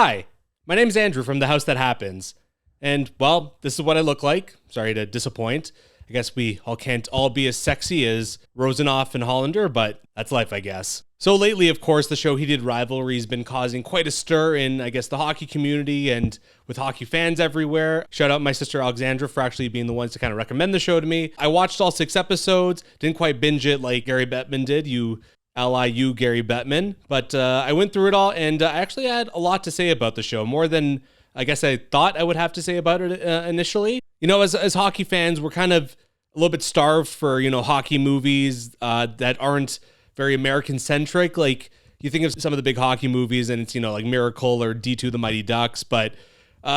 Hi, my name's Andrew from The House That Happens. And, well, this is what I look like. Sorry to disappoint. I guess we all can't all be as sexy as Rosenoff and Hollander, but that's life, I guess. So lately, of course, the show Heated Rivalry has been causing quite a stir in, I guess, the hockey community and with hockey fans everywhere. Shout out my sister Alexandra for actually being the ones to kind of recommend the show to me. I watched all 6 episodes, didn't quite binge it like Gary Bettman did, you Gary Bettman, but I went through it all and I actually had a lot to say about the show, more than I guess I thought I would have to say about it initially. You know, as hockey fans, we're kind of a little bit starved for, hockey movies that aren't very American-centric. Like, you think of some of the big hockey movies and it's, like Miracle or D2 The Mighty Ducks, but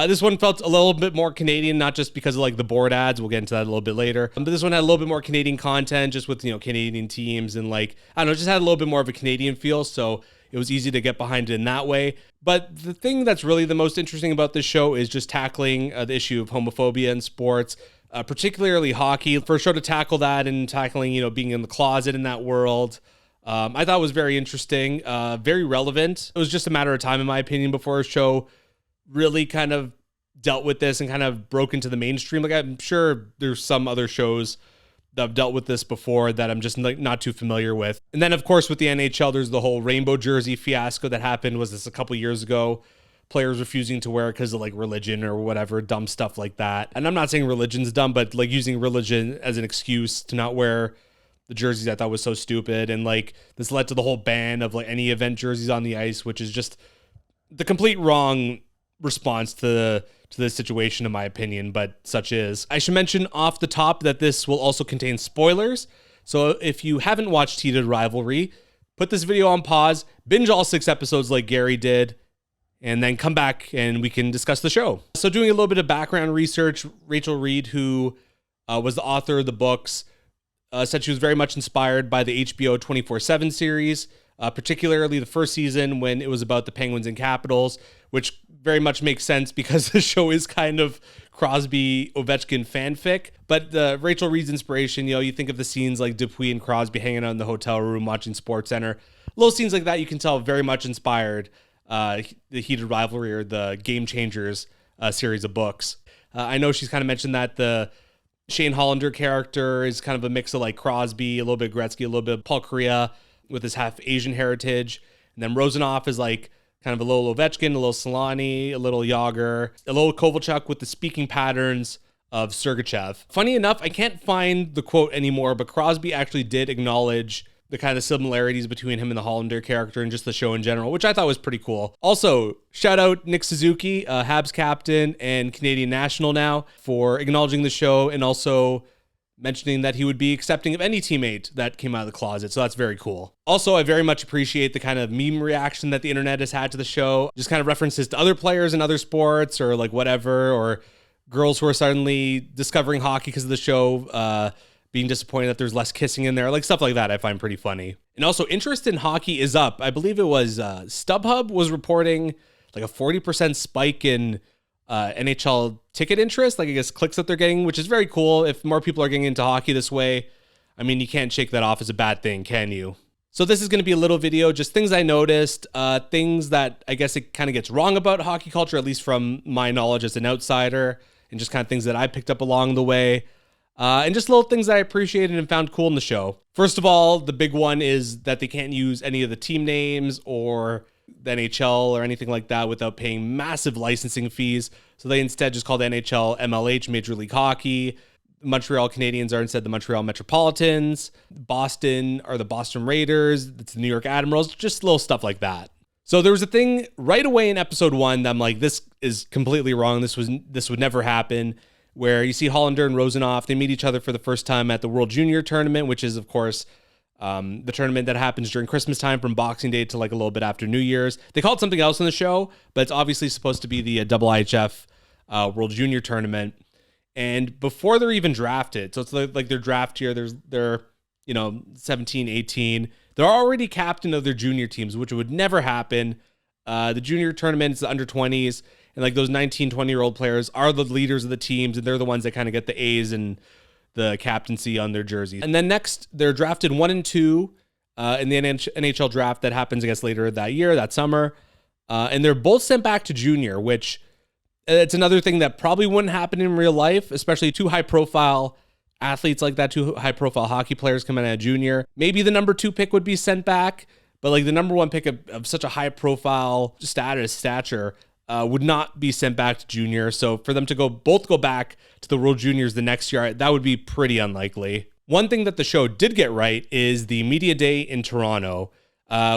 this one felt a little bit more Canadian, not just because of like the board ads. We'll get into that a little bit later. But this one had a little bit more Canadian content, just with, Canadian teams and like, I don't know, just had a little bit more of a Canadian feel. So it was easy to get behind it in that way. But the thing that's really the most interesting about this show is just tackling the issue of homophobia in sports, particularly hockey. For a show to tackle that and tackling, being in the closet in that world, I thought was very interesting, very relevant. It was just a matter of time, in my opinion, before a show really kind of dealt with this and kind of broke into the mainstream. Like, I'm sure there's some other shows that have dealt with this before that I'm just not too familiar with. And then, of course, with the NHL, there's the whole rainbow jersey fiasco that happened. Was this a couple years ago? Players refusing to wear it because of like religion or whatever, dumb stuff like that. And I'm not saying religion's dumb, but like using religion as an excuse to not wear the jerseys I thought was so stupid. And like this led to the whole ban of like any event jerseys on the ice, which is just the complete wrong response to this situation, in my opinion, but such is. I should mention off the top that this will also contain spoilers. So if you haven't watched Heated Rivalry, put this video on pause, binge all 6 episodes like Gary did, and then come back and we can discuss the show. So doing a little bit of background research, Rachel Reed, who was the author of the books, said she was very much inspired by the HBO 24/7 series, particularly the first season when it was about the Penguins and Capitals, which very much makes sense because the show is kind of Crosby Ovechkin fanfic. But Rachel Reed's inspiration, you think of the scenes like Dupuis and Crosby hanging out in the hotel room watching SportsCenter. Little scenes like that you can tell very much inspired the Heated Rivalry or the Game Changers series of books. I know she's kind of mentioned that the Shane Hollander character is kind of a mix of like Crosby, a little bit Gretzky, a little bit Paul Kariya with his half Asian heritage. And then Rosenoff is like kind of a little Ovechkin, a little Solani, a little Yager, a little Kovalchuk with the speaking patterns of Sergachev. Funny enough, I can't find the quote anymore, but Crosby actually did acknowledge the kind of similarities between him and the Hollander character and just the show in general, which I thought was pretty cool. Also, shout out Nick Suzuki, Habs captain and Canadian national now, for acknowledging the show and also mentioning that he would be accepting of any teammate that came out of the closet. So that's very cool. Also, I very much appreciate the kind of meme reaction that the internet has had to the show. Just kind of references to other players in other sports or like whatever, or girls who are suddenly discovering hockey because of the show, being disappointed that there's less kissing in there, like stuff like that I find pretty funny. And also, interest in hockey is up. I believe it was StubHub was reporting like a 40% spike in NHL ticket interest, like I guess clicks that they're getting, which is very cool. If more people are getting into hockey this way, I mean, you can't shake that off as a bad thing, can you? So this is going to be a little video, just things I noticed, things that I guess it kind of gets wrong about hockey culture, at least from my knowledge as an outsider, and just kind of things that I picked up along the way. And just little things that I appreciated and found cool in the show. First of all, the big one is that they can't use any of the team names or the NHL or anything like that without paying massive licensing fees. So they instead just call the NHL MLH, Major League Hockey. Montreal Canadiens are instead the Montreal Metropolitans. Boston are the Boston Raiders. It's the New York Admirals, just little stuff like that. So there was a thing right away in episode 1 that I'm like, this is completely wrong. This would never happen. Where you see Hollander and Rosenoff, they meet each other for the first time at the World Junior Tournament, which is, of course, the tournament that happens during Christmas time from Boxing Day to like a little bit after New Year's. They call it something else in the show, but it's obviously supposed to be the IIHF World Junior Tournament. And before they're even drafted, so it's like their draft year, they're 17, 18. They're already captain of their junior teams, which would never happen. The junior tournament is the under 20s. And like those 19, 20-year-old players are the leaders of the teams, and they're the ones that kind of get the A's and the captaincy on their jerseys. And then next, they're drafted 1 and 2 in the NHL draft that happens, I guess, later that year, that summer. And they're both sent back to junior, which it's another thing that probably wouldn't happen in real life, especially two high-profile athletes like that, two high-profile hockey players coming out of junior. Maybe the number 2 pick would be sent back, but like the number 1 pick of such a high-profile stature would not be sent back to junior. So for them to both go back to the World Juniors the next year, that would be pretty unlikely. One thing that the show did get right is the media day in Toronto,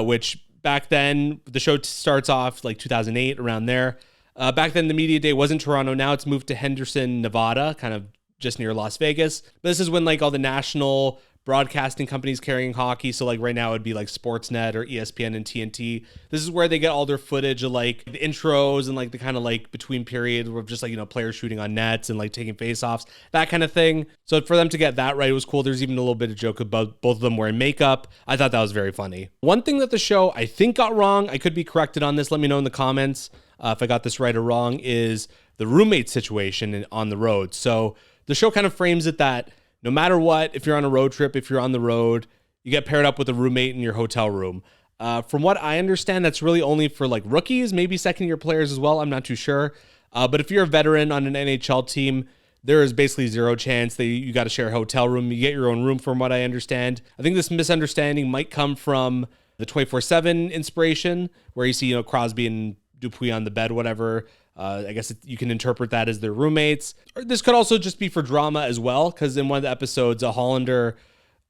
which back then, the show starts off like 2008, around there. Back then, the media day was in Toronto. Now it's moved to Henderson, Nevada, kind of just near Las Vegas. But this is when like all the national broadcasting companies carrying hockey. So like right now it'd be like Sportsnet or ESPN and TNT. This is where they get all their footage of like the intros and like the kind of like between periods of just like, you know, players shooting on nets and like taking faceoffs, that kind of thing. So for them to get that right, it was cool. There's even a little bit of joke about both of them wearing makeup. I thought that was very funny. One thing that the show I think got wrong, I could be corrected on this, let me know in the comments if I got this right or wrong, is the roommate situation on the road. So the show kind of frames it that no matter what, if you're on a road trip, if you're on the road, you get paired up with a roommate in your hotel room. From what I understand, that's really only for like rookies, maybe second-year players as well. I'm not too sure. But if you're a veteran on an NHL team, there is basically zero chance that you got to share a hotel room. You get your own room from what I understand. I think this misunderstanding might come from the 24/7 inspiration, where you see, you know, Crosby and Dupuis on the bed, whatever. I guess you can interpret that as their roommates. Or this could also just be for drama as well, because in one of the episodes, a Hollander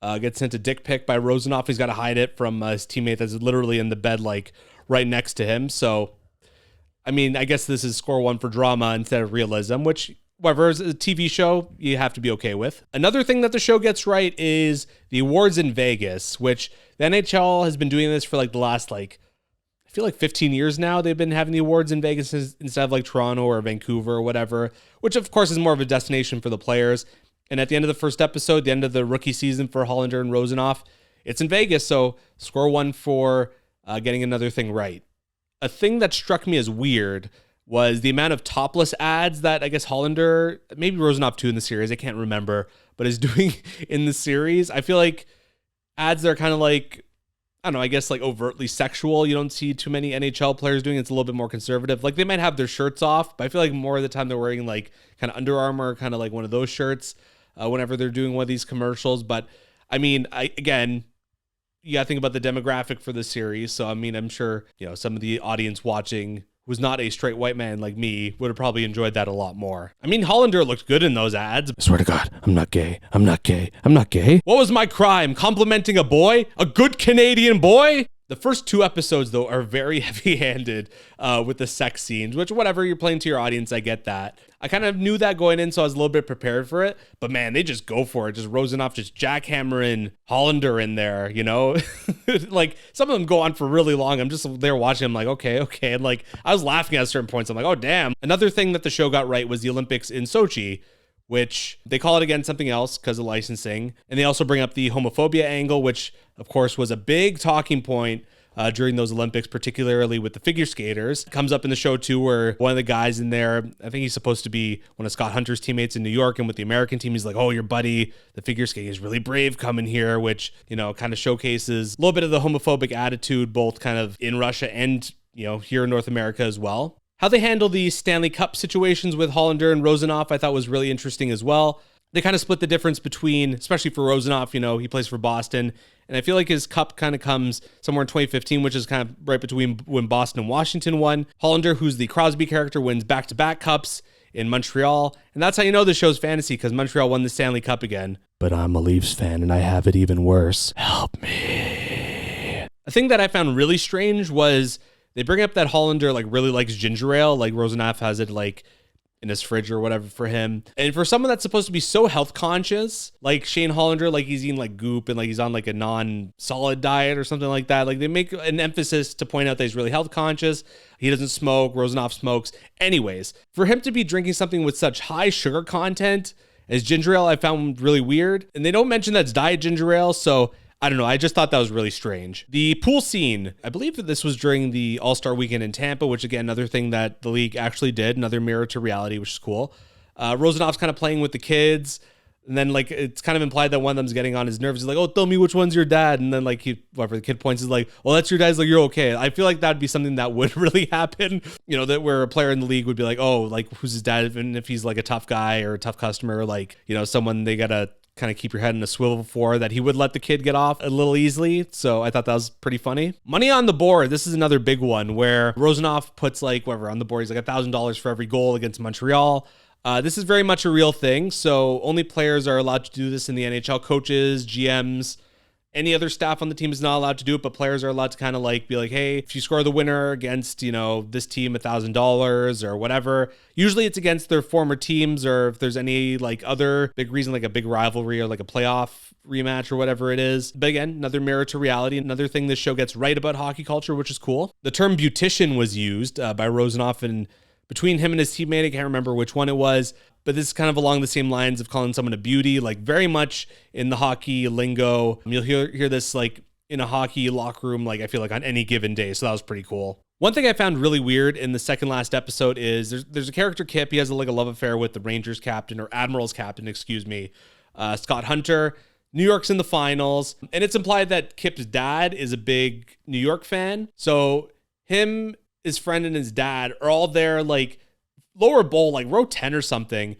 gets sent a dick pic by Rozanoff. He's got to hide it from his teammate that's literally in the bed, like right next to him. So, I mean, I guess this is score one for drama instead of realism, which, whatever, is a TV show, you have to be okay with. Another thing that the show gets right is the awards in Vegas, which the NHL has been doing this for like the last, like, I feel like 15 years now. They've been having the awards in Vegas instead of like Toronto or Vancouver or whatever, which of course is more of a destination for the players. And at the end of the first episode, the end of the rookie season for Hollander and Rozanoff, it's in Vegas. So score one for getting another thing right. A thing that struck me as weird was the amount of topless ads that I guess Hollander, maybe Rozanoff too in the series, I can't remember, but is doing in the series. I feel like ads that are kind of like, I don't know, I guess like overtly sexual. You don't see too many NHL players doing it. It's a little bit more conservative. Like they might have their shirts off, but I feel like more of the time they're wearing like kind of Under Armour, kind of like one of those shirts whenever they're doing one of these commercials. But I mean, again, you got to think about the demographic for the series. So, I mean, I'm sure, you know, some of the audience watching who's not a straight white man like me would have probably enjoyed that a lot more. I mean, Hollander looked good in those ads. I swear to God, I'm not gay. I'm not gay. I'm not gay. What was my crime? Complimenting a boy? A good Canadian boy? The first 2 episodes, though, are very heavy-handed with the sex scenes, which, whatever, you're playing to your audience, I get that. I kind of knew that going in, so I was a little bit prepared for it. But, man, they just go for it. Just Rozanoff just jackhammering Hollander in there, you know? Like, some of them go on for really long. I'm just there watching. I'm like, okay. And, like, I was laughing at certain points. I'm like, oh, damn. Another thing that the show got right was the Olympics in Sochi, which they call it again something else because of licensing. And they also bring up the homophobia angle, which, of course, was a big talking point during those Olympics, particularly with the figure skaters. It comes up in the show, too, where one of the guys in there, I think he's supposed to be one of Scott Hunter's teammates in New York, and with the American team, he's like, oh, your buddy, the figure skating is really brave coming here, which, you know, kind of showcases a little bit of the homophobic attitude, both kind of in Russia and, you know, here in North America as well. How they handle the Stanley Cup situations with Hollander and Rozanoff, I thought was really interesting as well. They kind of split the difference between, especially for Rozanoff, you know, he plays for Boston, and I feel like his cup kind of comes somewhere in 2015, which is kind of right between when Boston and Washington won. Hollander, who's the Crosby character, wins back-to-back cups in Montreal, and that's how you know the show's fantasy, because Montreal won the Stanley Cup again. But I'm a Leafs fan, and I have it even worse. Help me. A thing that I found really strange was they bring up that Hollander like really likes ginger ale, like Rozanoff has it like in his fridge or whatever for him. And for someone that's supposed to be so health conscious, like Shane Hollander, like he's eating like goop and like he's on like a non-solid diet or something like that. Like they make an emphasis to point out that he's really health conscious. He doesn't smoke. Rozanoff smokes. Anyways, for him to be drinking something with such high sugar content as ginger ale, I found really weird. And they don't mention that's diet ginger ale, so I don't know. I just thought that was really strange. The pool scene, I believe that this was during the All-Star weekend in Tampa, which again, another thing that the league actually did, another mirror to reality, which is cool. Rozanoff's kind of playing with the kids. And then like it's kind of implied that one of them's getting on his nerves. He's like, "Oh, tell me which one's your dad." And then like whatever the kid points is like, "Well, that's your dad." He's like, "You're okay." I feel like that'd be something that would really happen. You know, that where a player in the league would be like, "Oh, like who's his dad?" Even if he's like a tough guy or a tough customer, like, you know, someone they gotta kind of keep your head in a swivel for, that he would let the kid get off a little easily. So I thought that was pretty funny. Money on the board. This is another big one where Rozanoff puts like whatever on the board. He's like $1,000 for every goal against Montreal. This is very much a real thing. So only players are allowed to do this in the NHL. Coaches, GMs, any other staff on the team is not allowed to do it, but players are allowed to kind of like be like, hey, if you score the winner against, you know, this team $1,000 or whatever. Usually it's against their former teams, or if there's any like other big reason, like a big rivalry or like a playoff rematch or whatever it is. But again, another mirror to reality. Another thing this show gets right about hockey culture, which is cool. The term beautician was used by Rozanoff, and between him and his teammate, I can't remember which one it was, but this is kind of along the same lines of calling someone a beauty, like very much in the hockey lingo. You'll hear this like in a hockey locker room, like I feel like on any given day. So that was pretty cool. One thing I found really weird in the second last episode is there's a character, Kip. He has like a love affair with the Rangers captain, or Admirals captain, excuse me, Scott Hunter. New York's in the finals, and it's implied that Kip's dad is a big New York fan. So him, his friend, and his dad are all there like lower bowl, like row 10 or something,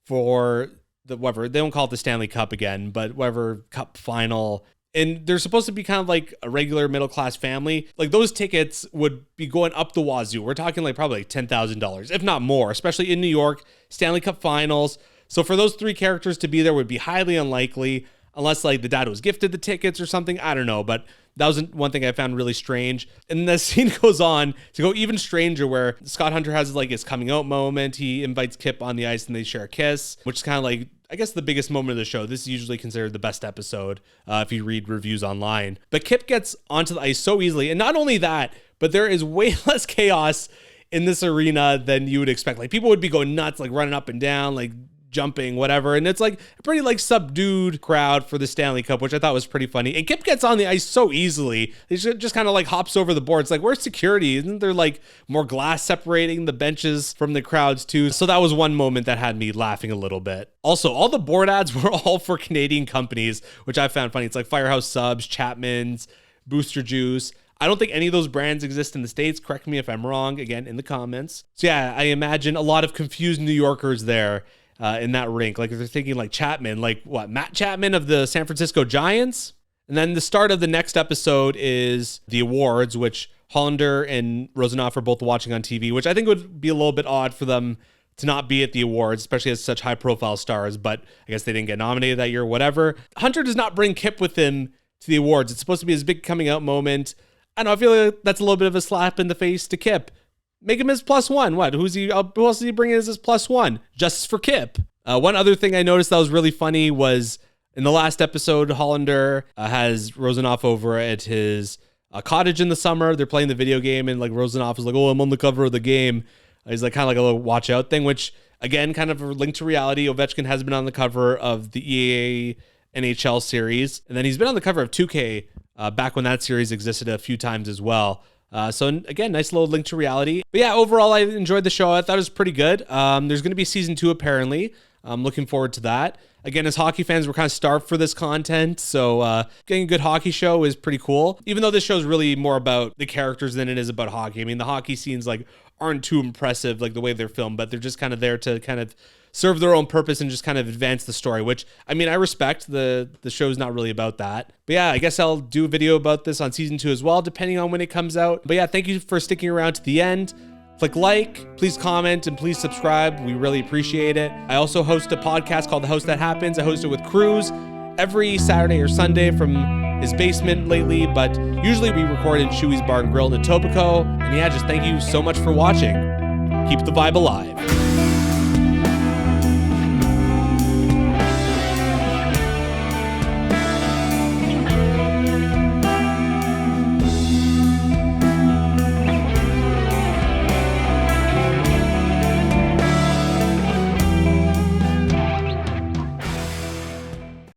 for the whatever, they don't call it the Stanley Cup again, but whatever cup final. And they're supposed to be kind of like a regular middle-class family. Like those tickets would be going up the wazoo. We're talking like probably like $10,000, if not more, especially in New York, Stanley Cup finals. So for those three characters to be there would be highly unlikely, unless like the dad was gifted the tickets or something. I don't know, but that was one thing I found really strange. And the scene goes on to go even stranger, where Scott Hunter has like his coming out moment. He invites Kip on the ice and they share a kiss, which is kind of like, I guess, the biggest moment of the show. This is usually considered the best episode if you read reviews online. But Kip gets onto the ice so easily. And not only that, but there is way less chaos in this arena than you would expect. Like people would be going nuts, like running up and down, like jumping, whatever. And it's like a pretty like subdued crowd for the Stanley Cup, which I thought was pretty funny. And Kip gets on the ice so easily. He just kind of like hops over the boards. Like, where's security? Isn't there like more glass separating the benches from the crowds too? So that was one moment that had me laughing a little bit. Also, all the board ads were all for Canadian companies, which I found funny. It's like Firehouse Subs, Chapman's, Booster Juice. I don't think any of those brands exist in the States. Correct me if I'm wrong, again, in the comments. So yeah, I imagine a lot of confused New Yorkers there in that rink. Like if they're thinking like Chapman, like what, Matt Chapman of the San Francisco Giants? And then the start of the next episode is the awards, which Hollander and Rozanoff are both watching on TV, which I think would be a little bit odd for them to not be at the awards, especially as such high profile stars, but I guess they didn't get nominated that year, whatever. Hunter does not bring Kip with him to the awards. It's supposed to be his big coming out moment. I don't know, I feel like that's a little bit of a slap in the face to Kip. Make him his +1. What? Who else is he bringing as his +1? Justice for Kip. One other thing I noticed that was really funny was in the last episode, Hollander has Rozanoff over at his cottage in the summer. They're playing the video game, and like Rozanoff is like, "Oh, I'm on the cover of the game." He's like kind of like a little watch out thing, which again, kind of a link to reality. Ovechkin has been on the cover of the EA NHL series, and then he's been on the cover of 2K back when that series existed a few times as well. So again, nice little link to reality. But yeah, overall, I enjoyed the show. I thought it was pretty good. There's going to be season 2 apparently. I'm looking forward to that. Again, as hockey fans, we're kind of starved for this content. So getting a good hockey show is pretty cool. Even though this show is really more about the characters than it is about hockey. I mean, the hockey scenes like aren't too impressive, like the way they're filmed, but they're just kind of there to kind of serve their own purpose and just kind of advance the story, which, I mean, I respect. The show's not really about that. But yeah, I guess I'll do a video about this on season 2 as well, depending on when it comes out. But yeah, thank you for sticking around to the end. Click like, please comment, and please subscribe. We really appreciate it. I also host a podcast called The House That Happens. I host it with Cruz every Saturday or Sunday from his basement lately, but usually we record in Chewy's Bar and Grill in Etobicoke. And yeah, just thank you so much for watching. Keep the vibe alive.